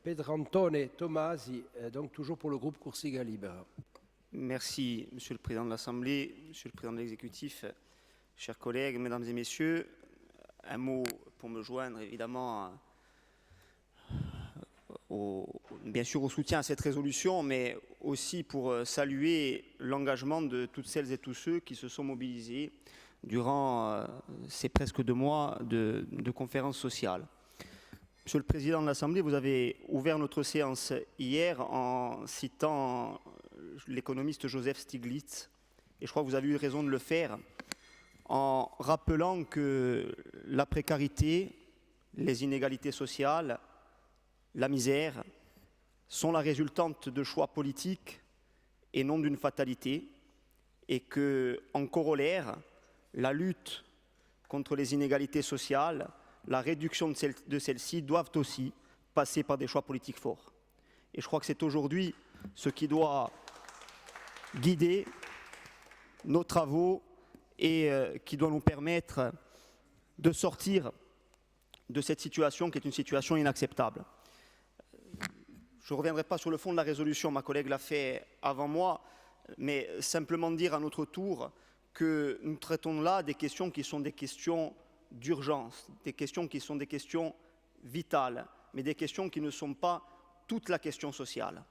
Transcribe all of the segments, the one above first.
Pedrantone Tomasi, donc toujours pour le groupe Corsica Libera. Merci, Monsieur le Président de l'Assemblée, Monsieur le Président de l'Exécutif, chers collègues, Mesdames et Messieurs. Un mot pour me joindre évidemment bien sûr au soutien à cette résolution, mais aussi pour saluer l'engagement de toutes celles et tous ceux qui se sont mobilisés durant ces presque 2 mois de conférence sociale. Monsieur le Président de l'Assemblée, vous avez ouvert notre séance hier en citant l'économiste Joseph Stiglitz, et je crois que vous avez eu raison de le faire, en rappelant que la précarité, les inégalités sociales, la misère sont la résultante de choix politiques et non d'une fatalité, et que, en corollaire, la lutte contre les inégalités sociales, la réduction de celles-ci doivent aussi passer par des choix politiques forts. Et je crois que c'est aujourd'hui ce qui doit guider nos travaux et qui doit nous permettre de sortir de cette situation qui est une situation inacceptable. Je ne reviendrai pas sur le fond de la résolution, ma collègue l'a fait avant moi, mais simplement dire à notre tour que nous traitons là des questions qui sont des questions d'urgence, des questions qui sont des questions vitales, mais des questions qui ne sont pas toute la question sociale.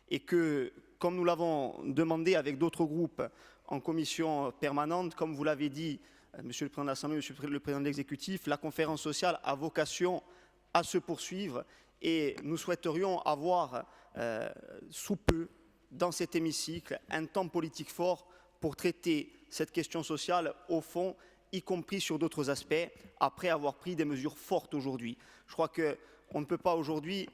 Et que, comme nous l'avons demandé avec d'autres groupes en commission permanente, comme vous l'avez dit, Monsieur le Président de l'Assemblée, Monsieur le Président de l'Exécutif, la conférence sociale a vocation à se poursuivre et nous souhaiterions avoir sous peu, dans cet hémicycle, un temps politique fort pour traiter cette question sociale au fond, y compris sur d'autres aspects, après avoir pris des mesures fortes aujourd'hui. Je crois qu'on ne peut pas aujourd'hui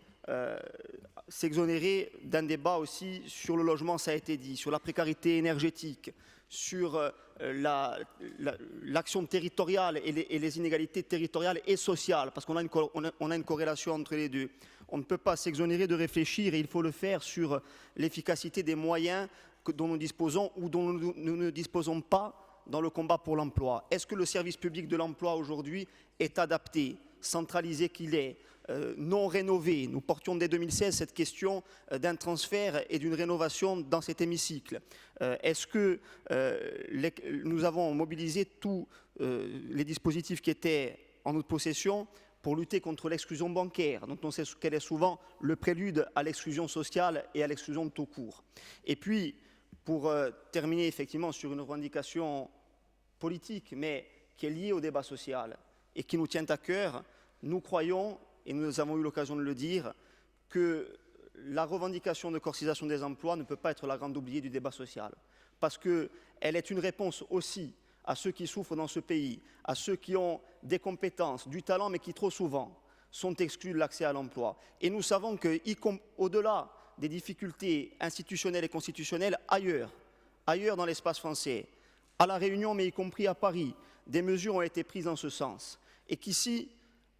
s'exonérer d'un débat aussi sur le logement, ça a été dit, sur la précarité énergétique, sur l'action territoriale et les inégalités territoriales et sociales, parce qu'on a une corrélation entre les deux. On ne peut pas s'exonérer de réfléchir, et il faut le faire, sur l'efficacité des moyens dont nous disposons ou dont nous ne disposons pas dans le combat pour l'emploi. Est-ce que le service public de l'emploi aujourd'hui est adapté, centralisé qu'il est, non rénové? Nous portions dès 2016 cette question d'un transfert et d'une rénovation dans cet hémicycle. Est-ce que nous avons mobilisé tous les dispositifs qui étaient en notre possession pour lutter contre l'exclusion bancaire, dont on sait qu'elle est souvent le prélude à l'exclusion sociale et à l'exclusion de tout court? Et puis, pour terminer effectivement sur une revendication politique, mais qui est liée au débat social et qui nous tient à cœur, nous croyons, et nous avons eu l'occasion de le dire, que la revendication de corcisation des emplois ne peut pas être la grande oubliée du débat social, parce qu'elle est une réponse aussi à ceux qui souffrent dans ce pays, à ceux qui ont des compétences, du talent, mais qui trop souvent sont exclus de l'accès à l'emploi. Et nous savons qu'au-delà des difficultés institutionnelles et constitutionnelles, ailleurs dans l'espace français, à La Réunion, mais y compris à Paris, des mesures ont été prises en ce sens. Et qu'ici,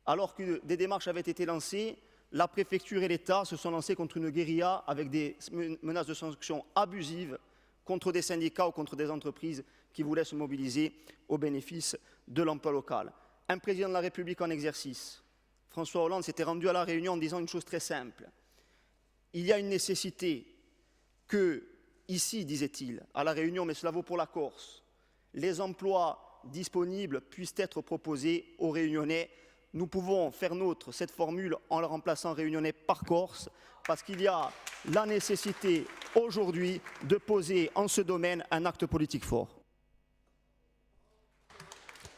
alors que des démarches avaient été lancées, la préfecture et l'État se sont lancés contre une guérilla avec des menaces de sanctions abusives contre des syndicats ou contre des entreprises qui voulaient se mobiliser au bénéfice de l'emploi local. Un président de la République en exercice, François Hollande, s'était rendu à La Réunion en disant une chose très simple. Il y a une nécessité que, ici, disait-il, à La Réunion, mais cela vaut pour la Corse, les emplois disponibles puissent être proposés aux Réunionnais. Nous pouvons faire nôtre cette formule en la remplaçant Réunionnais par Corse, parce qu'il y a la nécessité aujourd'hui de poser en ce domaine un acte politique fort.